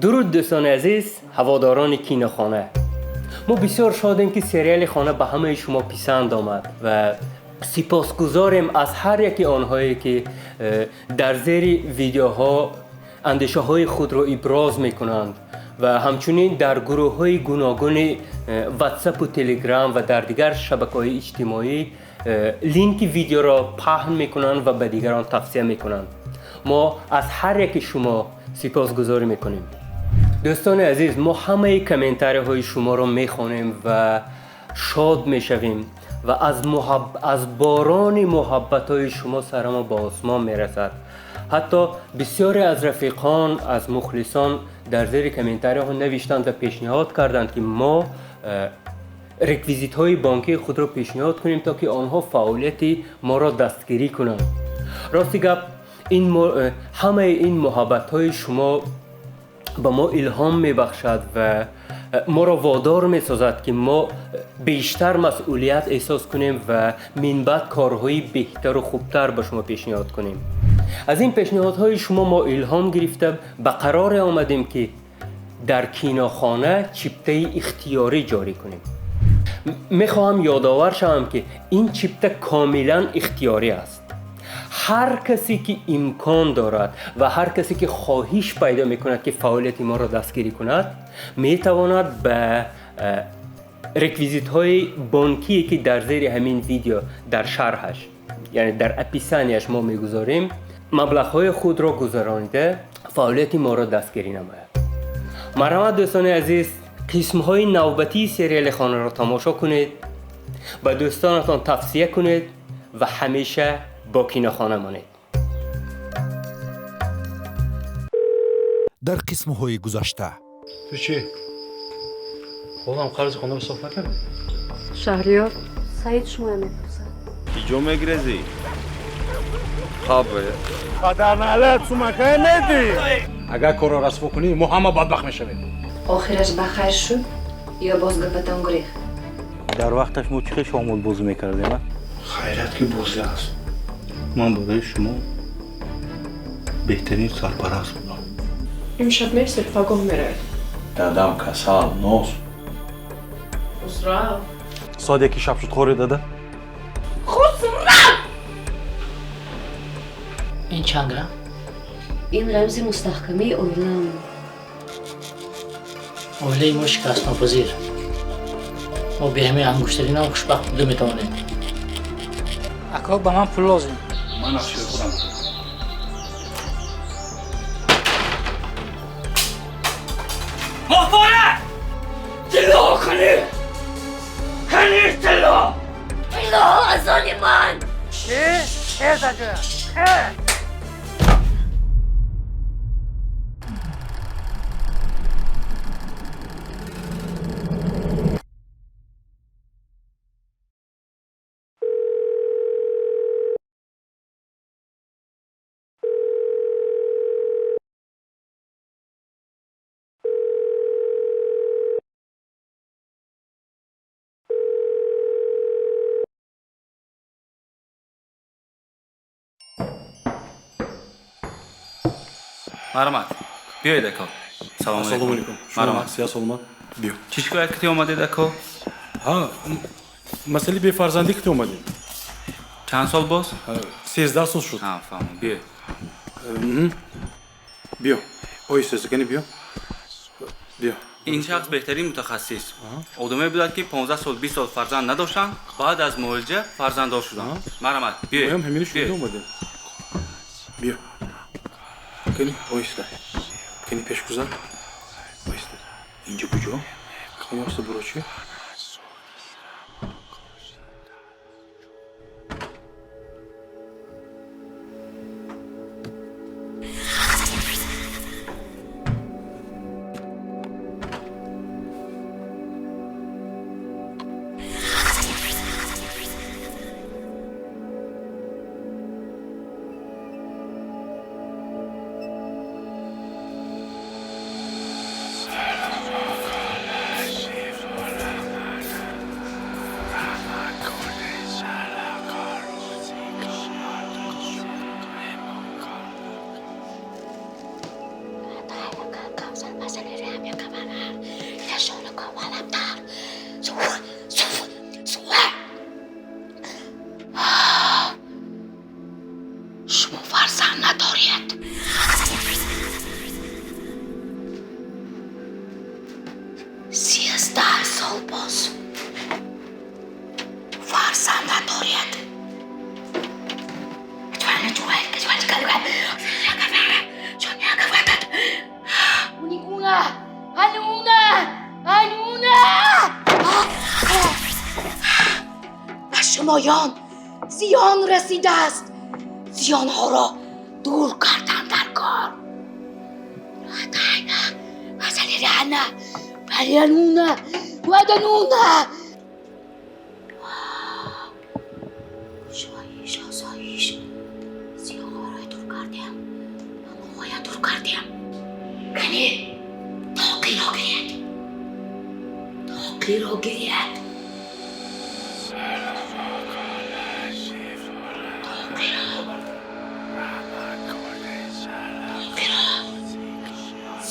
درود دوستان عزیز، هواداران کینه‌خانه. ما بسیار شادیم که سریال خانه به همه شما پسند آمد و سپاسگزاریم از هر یکی آنهایی که در زیر ویدیوها اندیشه های خود را ابراز میکنند و همچنین در گروه های گوناگون واتساپ و تلگرام و در دیگر شبکه‌های اجتماعی لینک ویدیو را پهن میکنند و به دیگران توصیه میکنند. ما از هر یک شما سپاسگزاری میکنیم. دوستان عزیز، ما همه کامنتارهای شما را میخوانیم و شاد میشویم و از باران محبت های شما سر ما به آسمان میرسد. حتی بسیاری از رفیقان، از مخلصان در زیر کامنتارها نوشتند و پیشنهاد کردند که ما رکویزیت های بانکی خود را پیشنهاد کنیم تا که آنها فعالیت ما را دستگیری کنند. راستی گپ همه این محبت های شما به ما الهام میبخشد و ما را وادار میسازد که ما بیشتر مسئولیت احساس کنیم و من بعد کارهای بهتر و خوبتر به شما پیشنهاد کنیم. از این پیشنهادهای شما ما الهام گرفته به قرار آمدیم که در کینه‌خانه چپته اختیاری جاری کنیم. میخواهم یادآور شوم که این چپته کاملا اختیاری است. هر کسی که امکان دارد و هر کسی که خواهش پیدا میکند که فعالیت ما را دستگیری کند میتواند به رکویزیت های بانکی که در زیر همین ویدیو در شرحش یعنی در اپیسانیش ما میگذاریم مبلغ های خود را گذرانیده فعالیت ما را دستگیری نماید. مرحمت دوستان عزیز، قسم های نوبتی سریال خانه را تماشا کنید، با دوستانتان توصیه کنید و همیشه با کینه‌خانه مانید. در قسم‌های گذشته تو چی؟ خودم قرض خونه رو صاف نکردم. شهریار سعید شما میپرسد کجا میگرزی؟ خواب قدر نهله تو مکه میدی. اگر کار را رسوا کنی ما همه بدبخت میشویم. آخرش بخیر شد یا باز گپتان گریخ؟ در وقتش ما چه شامل بازی میکردیم؟ خیرت که بوزه است. من برای شما بهترین سرپرست بودم. امشب مرسی پاگاه میره. دادم کسال نوز. خسرو ساعت یکی شب شد خوری داده؟ این چند گرم؟ این رمز مستحکمه اویلم. اوله ما شکست ناپذیر. ما به همه انگشترین هم خوشبخت بوده میتوانیم. اکا به من پول لازم. من افشیر خودم. محفاره! طلا کنی! کنی طلا! طلا از آن من! چه زده؟ مرحمت بیایید اکا. سلام سلام علیکم. مرحمت. سیاه سلمان. بیو. چی شکایت کتی اومدید اکا؟ ها مسئله به فرزندی که اومدی. چند سال باز؟ 13 سال شد. ها فهمم. بیای. بیو. اویسته سکنی بیو. بیو. این شخص بهترین متخصص آدمی بود که 15 سال 20 سال فرزند نداشتن، بعد از معالجه فرزنددار شدن. مرحمت بیای. هم همین شده بیای. اومده. بیو. کنی اویسته. کنی پیش گذار. اویسته. اینجا کجا؟ کنی اویسته برو چی؟ Yolboz. Farzandadoriyat. Uniguna! Anuna! Anuna! به شمایان زیان رسیده است. زیانها را دور کردم در کار. Masaliana, Marianuna, Guadanuna. Şahiş, asayiş. Ziyaret dur kardiyam. Amoya dur kardiyam. Kani, taqir ogiriyat. Taqir ogiriyat.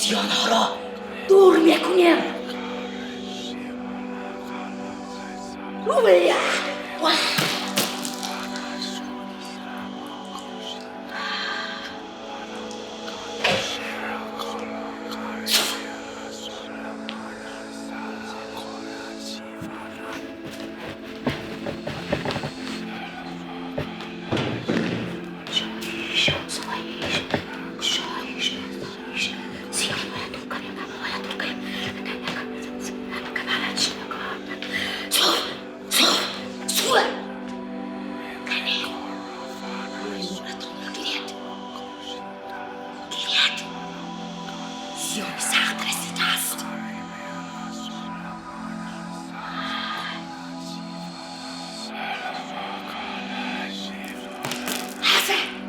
زیانها را دور میکنیم. رویا زیان سخت رسیده است. حسن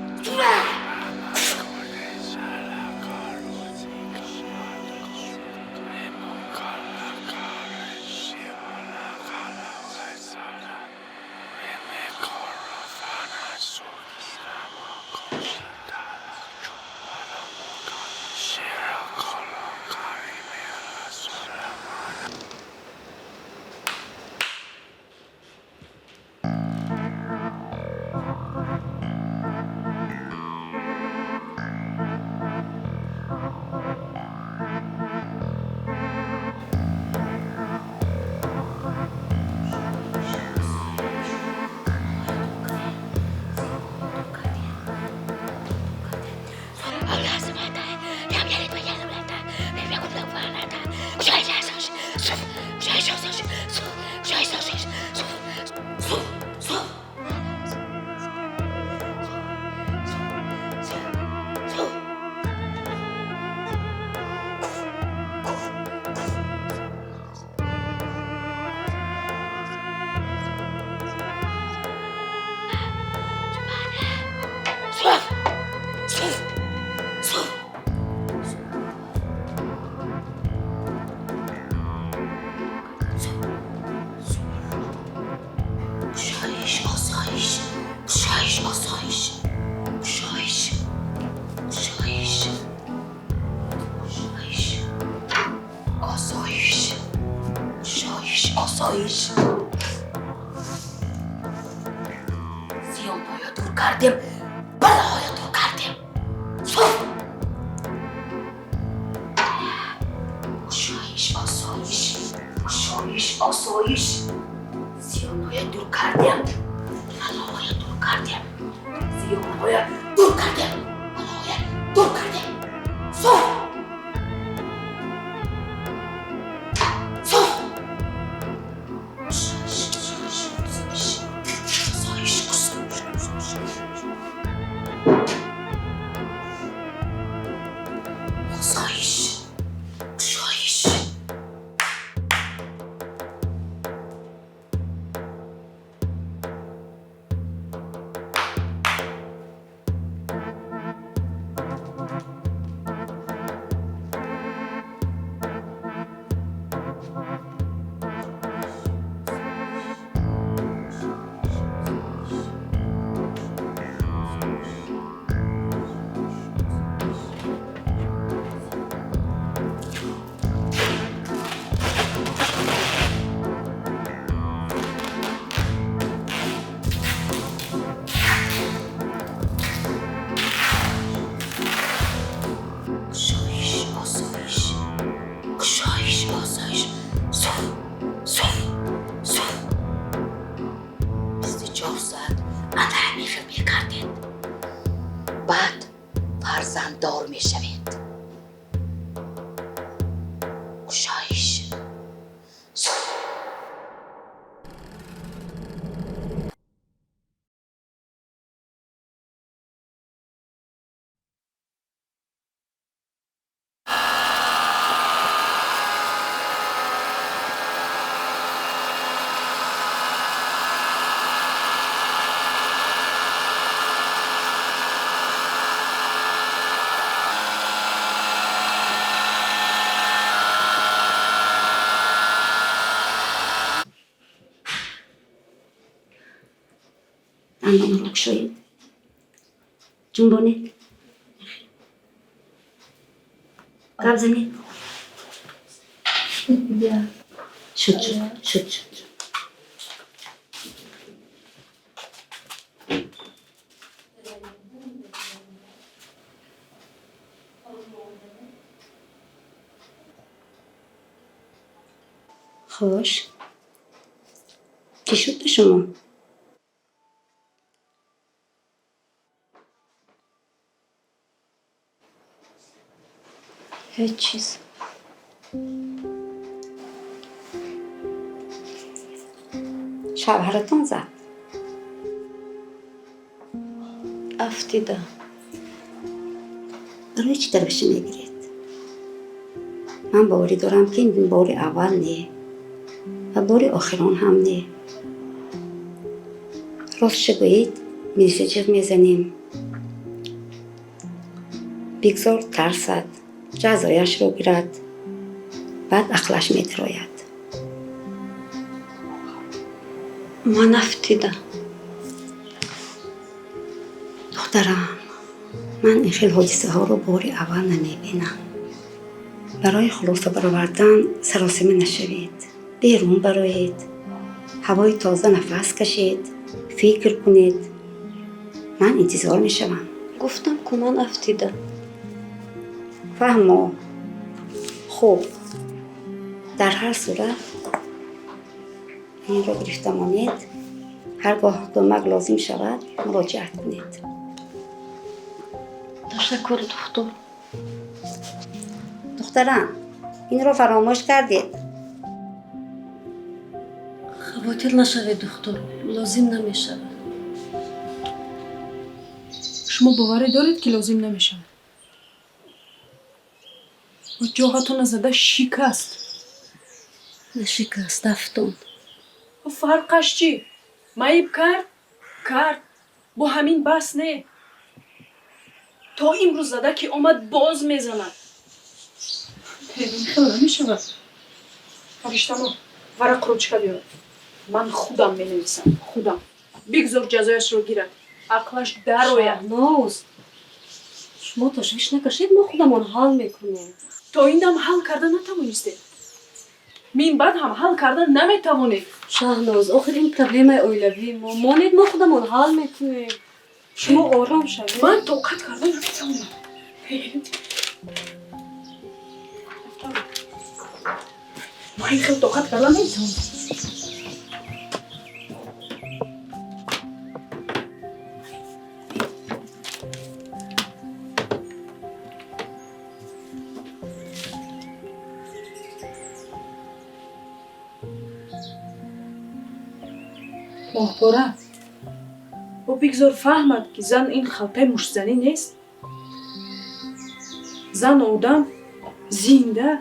آسایش زیانهایا دور کردیم بلاهایا دور کردیم آسایش زیانهایا دور کردیم بلاهایا دور کردیم زیانهایا دور کردیم بلاهایا دور کردیم گشایش. اندام رو گشایید. جنبانید. قبض زنید. شد. خوش. چی شد به شما؟ هیچ چیز. شوهرتون زد. افتیده. برای چی دلش میگیرید؟ من باوری دارم که این بار اول نه و بار آخران هم نه. راستش بگویید میرسه جیغ میزنیم. بگذار ترسد، جزایش رو گیرد، بعد عقلش میدراید. من افتیده. دخترم، من این خیلی حادثه ها رو بار اول نمیبینم. برای خلاصه برآوردن سراسیمه نشوید. بیرون برایید. هوای تازه نفس کشید. فکر کنید. من انتظار میشوم. گفتم که من افتیده. فهمو. خوب. در هر صورت این رو گرفتمانید. هرگاه کمک لازم شود مراجعت کنید. تشکر دکتر. دخترم، این رو فراموش کردید. خواطر نشوید دکتر. لازم نمیشه. شما باوری دارید که لازم نمیشه؟ و جاهاتون زده شکست. نشکست افتون. و فرقش چی؟ معیب کرد. با همین بس نه. تا امروز زده که آمد باز میزند. این خیلی نمیشه. فرشتما ورق روچکا بیار. من خودم مینویسم. خودم. بگذار جزایش رو گیرد. عقلش در آید. شهناز. شما تشویش نکشید ما خودمون حال میکنیم. تا این دم حل کرده نتوانستید. من بعد هم حل کرده نمیتوانید. شهناز آخر این پرابلم اویلوی ما مانید ما خودمون حال میکنیم. شما آرام شوید. من طاقت کرده نمیتوانم. من این خیلی طاقت کرده نمیتوانم. ماهواره او بگذار فهمد که زن این خلطه مشتزنی نیست. زن آدم زنده.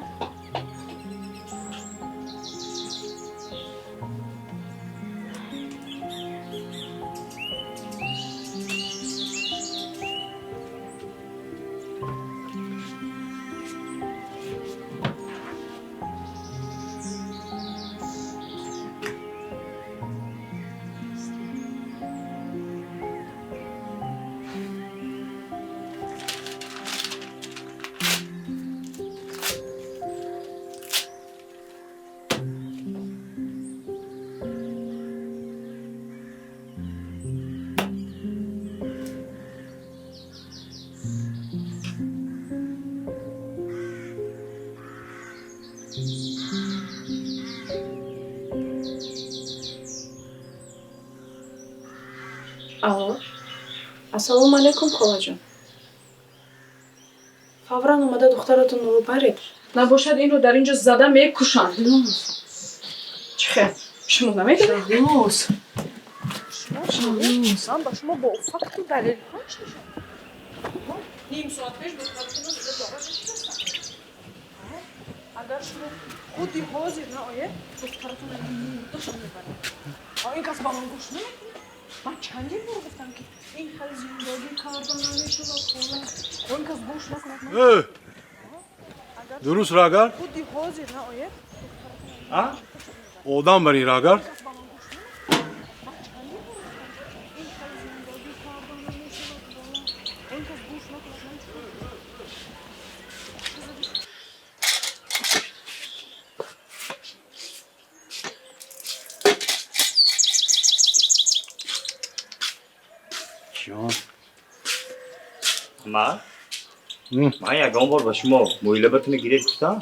الو. السلام علیکم خاله جان. فوراً اومده دخترتون رو برید. نباشد این رو در اینجا زده میکشند. چه خیر شما نمیدونید؟ من با شما با فقط و دلیل هاش نشد. نیم ساعت پیش دخترتون رو زده داره نشستم. اگر شما خودی حاضر نه آیه دخترتون رو نیم داشتم میبرم. این کس با من گوش نمیکنه. من چندین بار گفتم که این خیلی زندگی کردن نمیشه با خونه. این کس گوش نکنه. درست راگر؟ خودی حاضر نه آیه آدم بری راگر؟ جان من یکان بار با شما مویله بتونه گیره گفتم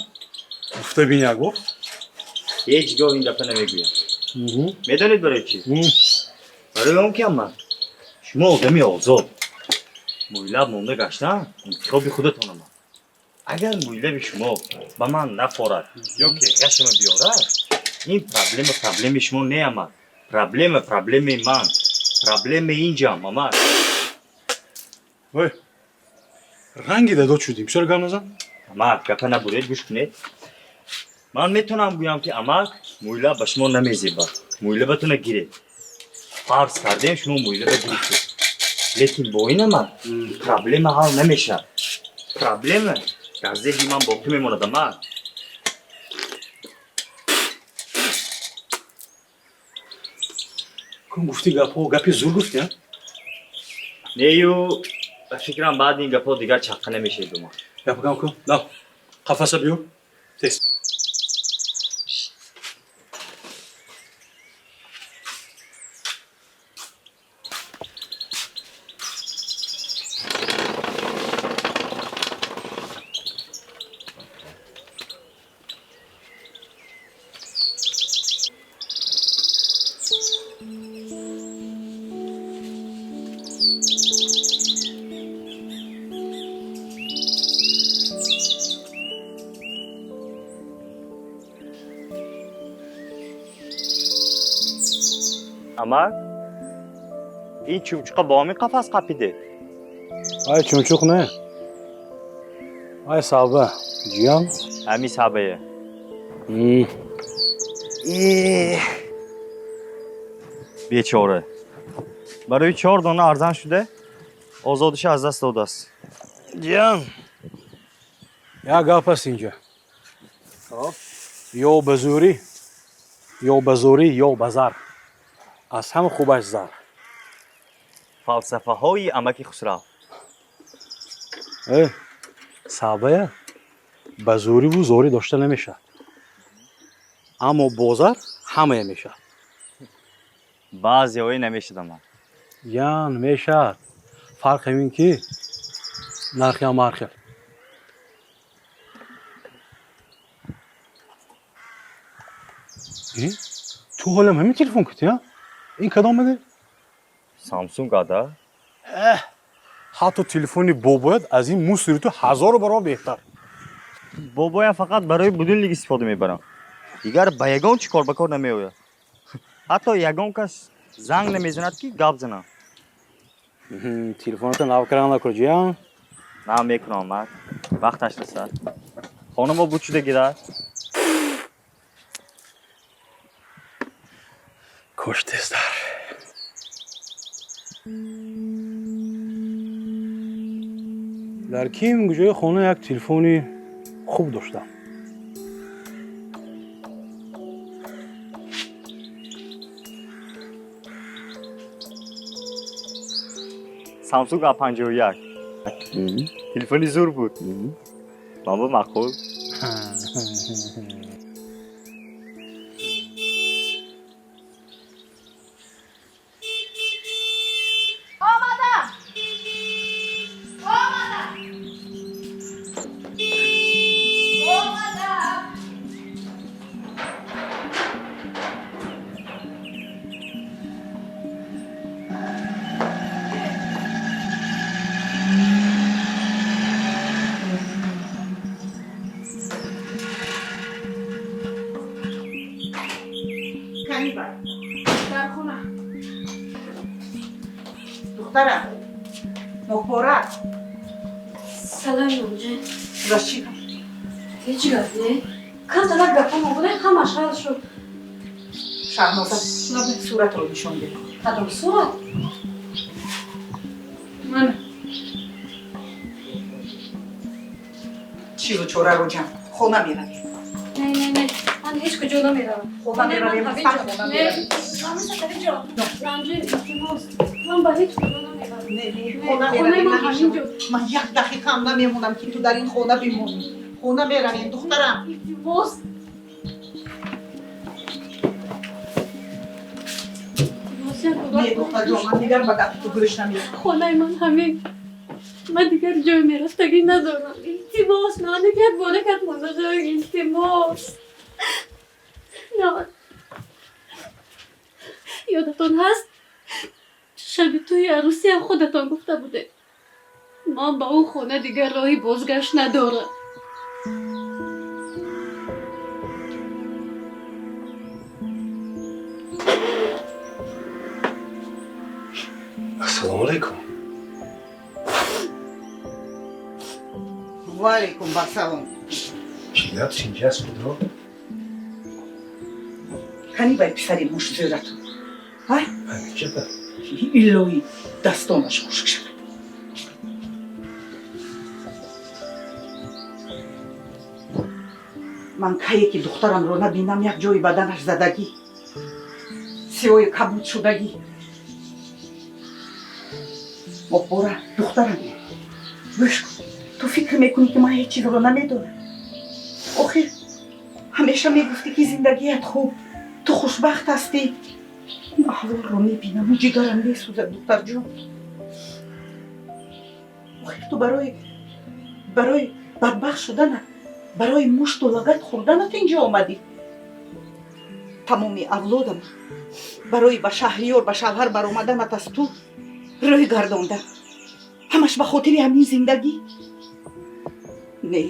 گفته بین یک بار؟ هیچ گاه این دفعه نمیگویم میدانید برای چی؟ برای اون که من شما آدمی آزاد مویله مونده گشتن انتخاب خودتان من اگر مویله به شما با من نخورد یا که غشم بیارد این پرابلم شما نه من پرابلم من پرابلم اینجا ماما وای رنگی داد شدیم چرا گم نزن؟ اما گپه نبورید گوش کنید من میتونم بگم که اما مویله به شما نمیزیبه مویله بتونه گیره فرض کردیم شما مویله بگیرید لیکن با این من پرابلم حل نمیشه پرابلم در ذهن من باقی میماند اما کن گفتی گپی زور گفتی ها؟ نیو فکرم بعد این گپا دیگر چقه نمیشه دو ما گپ کم کن نه قفصه بیار تست اما این چوبچقه با همین قفص قپیده آی چونچوق نه آی صاحبه جیان همین صحبه بیچاره برای 4 دانه ارزان شده آزادش از دست داده است جیان یا گپ است اینجا یا بزوری یا بزر از همه خوبش زر فلسفه های امک خسرو صحبه بزوری و زوری داشته نمیشه اما بازار همه میشه بعضی هایی نمیشه من یان میشه فرق همین که نرخی هم مرخی تو حالم همین تلفن کتی ها؟ این کدام بده؟ سامسونگ آده حتی تلفنی باباید از این مو صورتو 1000 برابر بهتر بابایم فقط برای بدون لیگ استفاده میبرم دیگر با یگان چی کار بکار نمیوید حتی یگان کس زنگ نمیزند که گپ زنم تلفنتو نوکران نکن جیان نه میکنم مرد وقتش رسد خانم ها بود شده گیرد کشت استر در کیم گوشه خانه یک تلفنی خوب داشتم سامسونگ A51 تلفنی زور بود بابا مقبول کنی بر در خونه دخترم مخبارت سلام نونجه راست چی کن هیچ گپ نه کم طرف گپم بوده همش حل شد شهنازه صورت رو نشون بده کدام صورت من چی رو چوره رو جمع خونه میروی نه من هیچ کجا نمیروم خونه میروی مستن خونه میروی من مثل اینجا رنجه التماس من به هیچ کجا نمیروم نه خونه میروی من یک دقیقه هم نمیمونم که تو در این خونه بمونی خونه میروی دخترم التماس نه دختر جان من دیگر به دست تو گوش نمیدم خونه من همین من دیگر جای میرفتگی ندارم التماس من نکرد بالا کرد مونده جای التماس نه یادتون هست شب توی عروسی هم خودتان گفته بوده من با اون خونه دیگر راهی بازگشت ندارم السلام علیکم و علیکم السلام چی لبس اینجاست خدا؟ کنی باید پسری مشت زیرتون های؟ همین چه ایلوی دستانش خشک شد من که دخترم رو نبینم یک جای بدنش زدگی سیوی کبود شدگی مقبوره دخترم گوش کن تو فکر میکنی که من هیچ چیز رو نمیدونم آخه همیشه میگفتی که زندگیت خوب تو خوشبخت هستی این احوال رو میبینم و جگرم میسوزد دختر جون آخه تو برای بدبخت شدن برای مشت و لگد خوردنت اینجا آمدی تمامی اولادم برای به شهریار به شوهر برآمدنت از تو روی گردانده همش به خاطر همین زندگی نه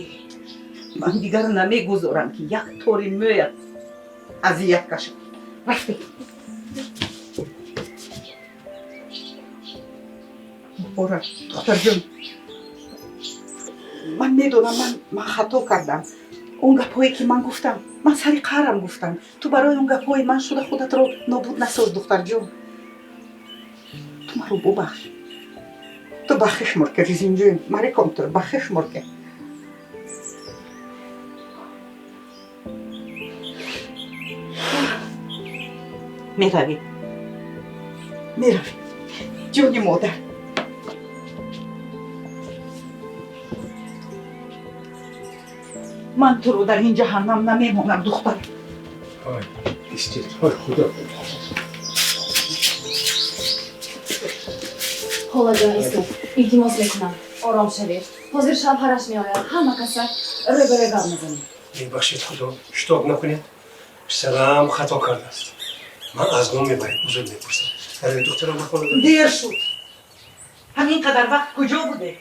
من دیگر نمیگذارم که یک طوری مویت اذیت کشم رفته بورا دختر جون من میدونم من خطا کردم اون گپایی که من گفتم من سری قهرم گفتم تو برای اون گپای من شده خودت رو نابود نساز دختر جون تو من رو ببخش تو بخش مرکه ریزین جون مری کم تو بخش مرکه میروی جونی مادر من تو رو در این جهنم نمیمونم دختر های استید های خدا حالا جان ایستو التماس میکنم آرام شوید حاضر شب هرش میآید همه کسا روی به روی گام میزنیم میبخشید خدا اشتباه نکنید پسرم خطا کرده است من از نام میبرید بزرگ میپرسم برای دخترم بخونه دیر شد همین قدر وقت کجا بوده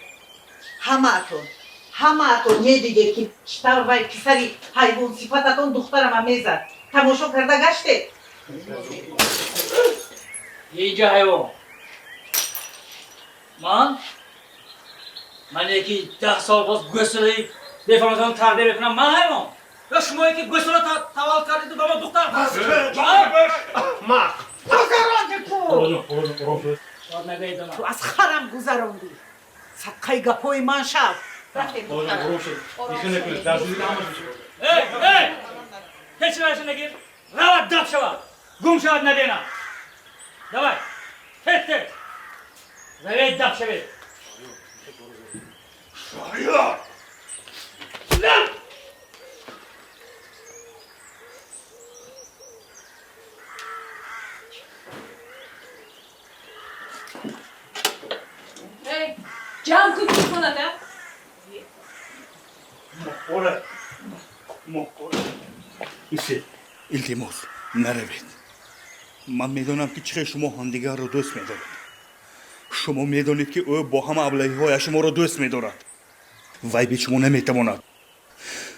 همه اتون میدیگه که چطور وای پسری حیوان صفتتون دخترم هم میزد تماشا کرده گشته اینجا حیوان من یکی 10 سال باز گوساله بفرمایید تربیت بکنم من حیوان یا شما یکی گوساله توال کردید با ما دختر ما تو از خرم گذراندی صدقه گپای من شد هیچ رایش نگیر روت دب شود گم شود نبینم دوای هیته روید دب شوید شهریار جمع کن تو خونه ده مقبوله التماس نروید من میدانم که چه شما همدیگر رو دوست میدارید شما میدانید که او با همه ابلهی‌های شما رو دوست میدارد وای به شما نمیتواند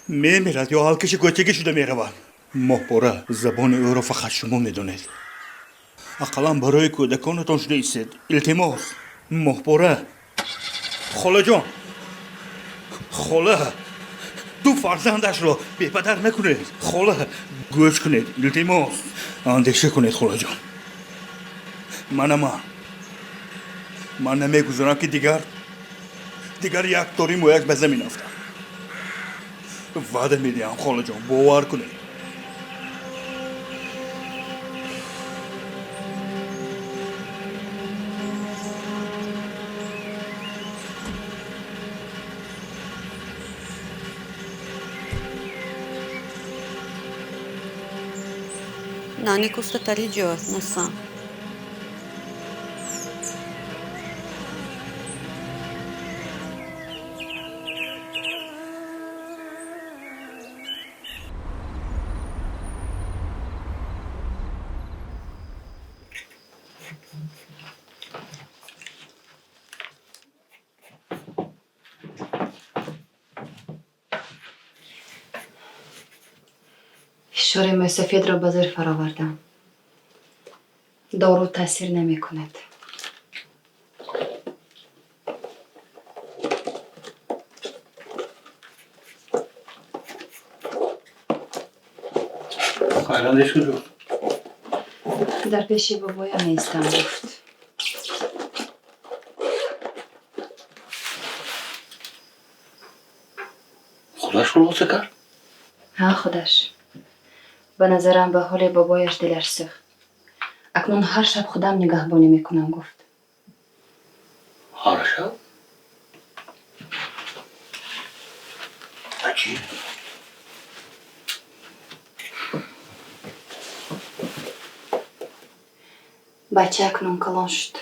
میمیرد یا حالکش گوچگی شده میرود ماهپاره زبان او را فقط شما میدونید. اقلا برای کودکانتان شده ایستید. التماس ماهپاره. خاله جان، خاله، دو فرزندش را بی پدر نکنید. خاله گوش کنید، التماس اندیشه کنید. خاله جان، من نمیگذارم که دیگر یک تاریم و یک به زمین افتم. وعده میدیم خاله جان، باور کنید. Nani costa tariggio, non sa. فشار موی سفید را به زیر فراوردم. دارو تاثیر نمی کند. خیراندش کجا؟ در پیش بابایم ایستم گفت. خودش خلاصه کرد؟ ها خودش. به نظرم به حال بابایش دلش سوخت. اکنون هر شب خودم نگهبانی میکنم گفت. هر شب؟ عجیب. بچه اکنون کلان شد.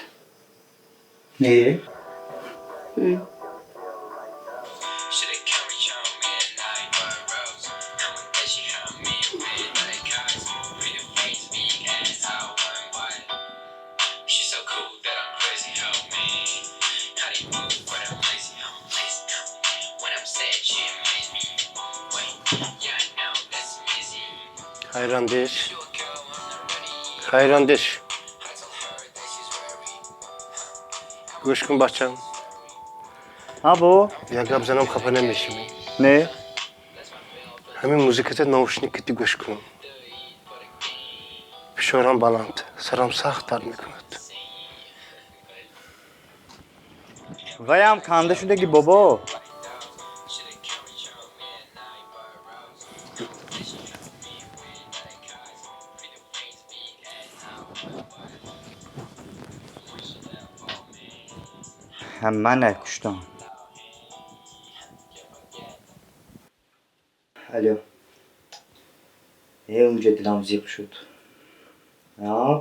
نه؟ خیراندش گوش کن بچم. ها بو؟ یک گپ زنم خفه نمیشی. نه؟ همین موزیکت نوشنیکتی گوش کنم. فشارم بلند، سرم سخت درد میکند. ویم کنده شده که بابا. من نکشتم. الو. اونجا دلم زیق شد.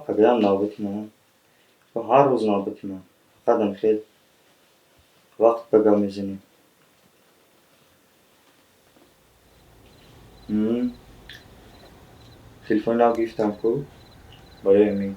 پدرم نابطی من. هر روز نابطی من. قدم خیلی وقت بگم میزنیم. تلفن را گفتم کو برای می.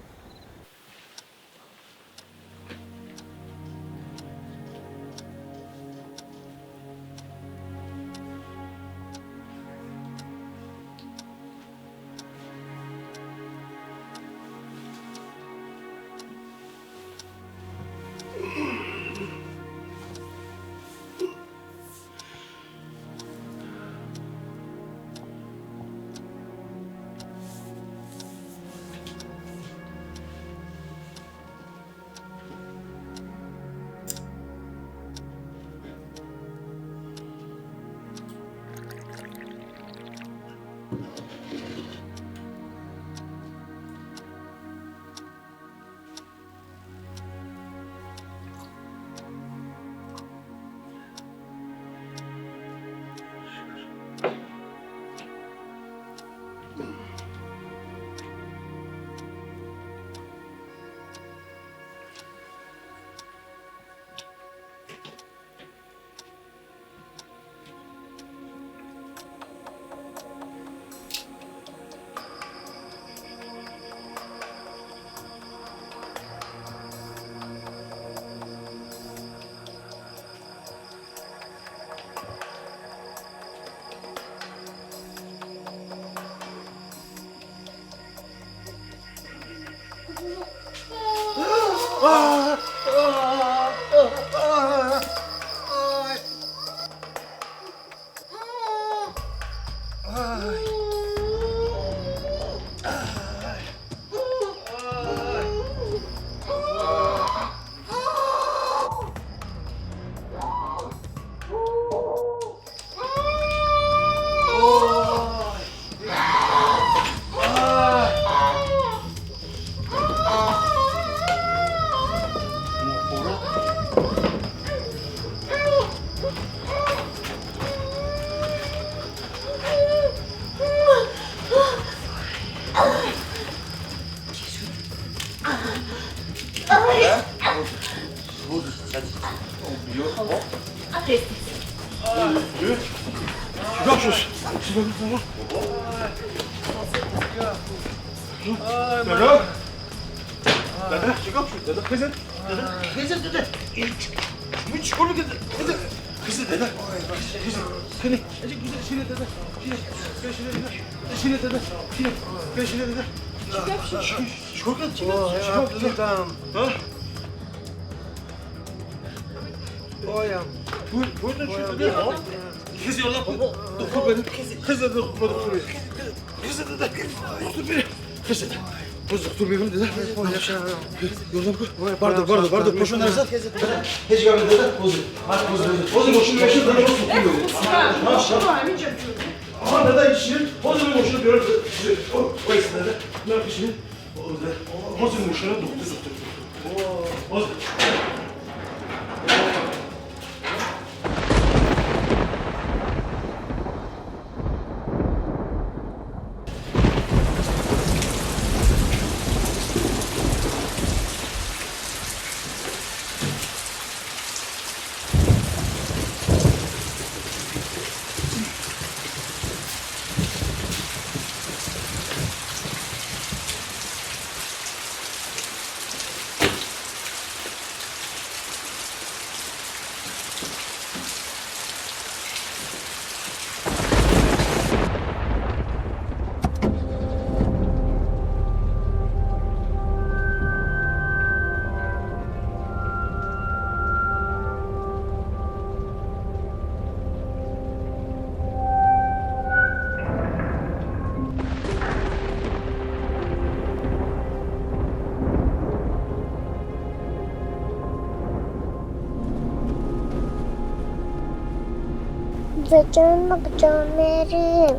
به جان مقجان میریم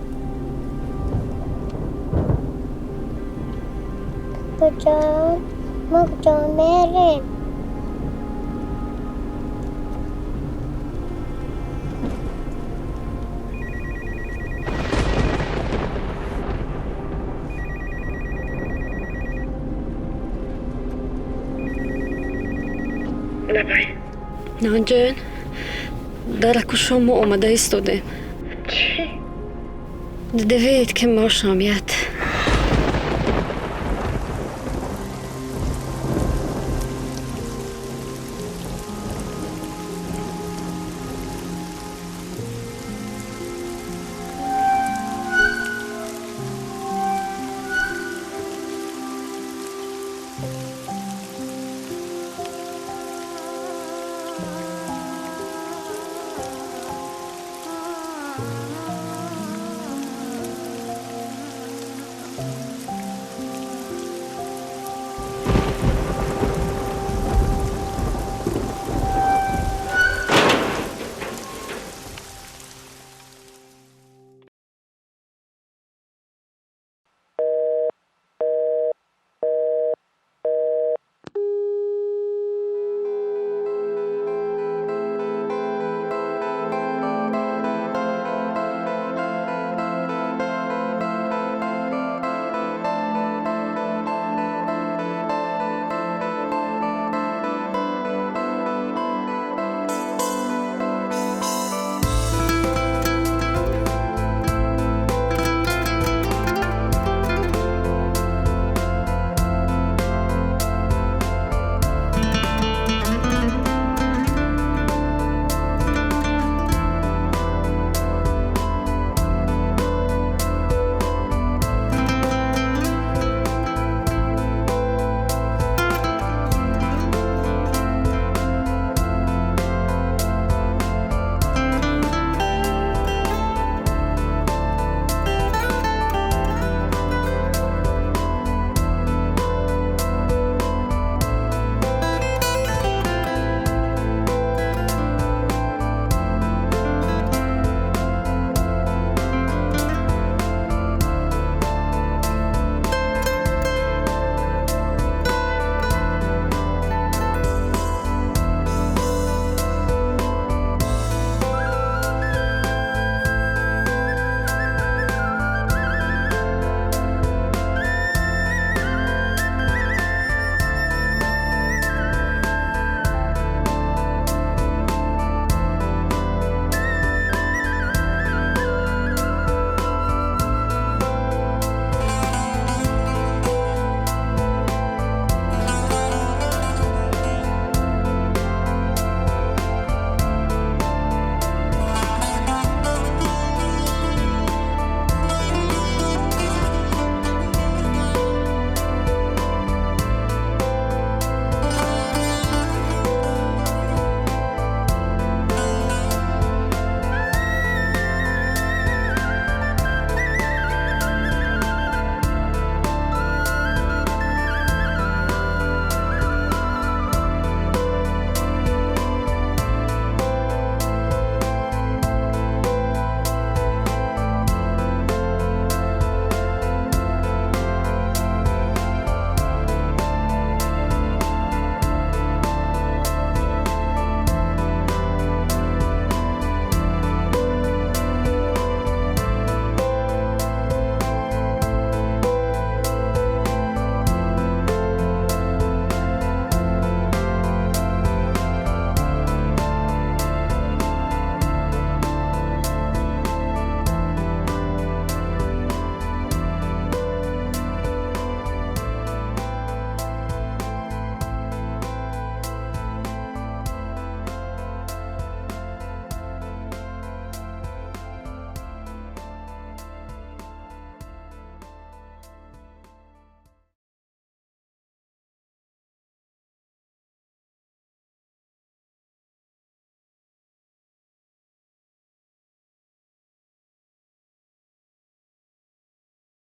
به جان مقجان میریم نان جان در کشم ما آمده ایستادیم. دوید که ما شامیت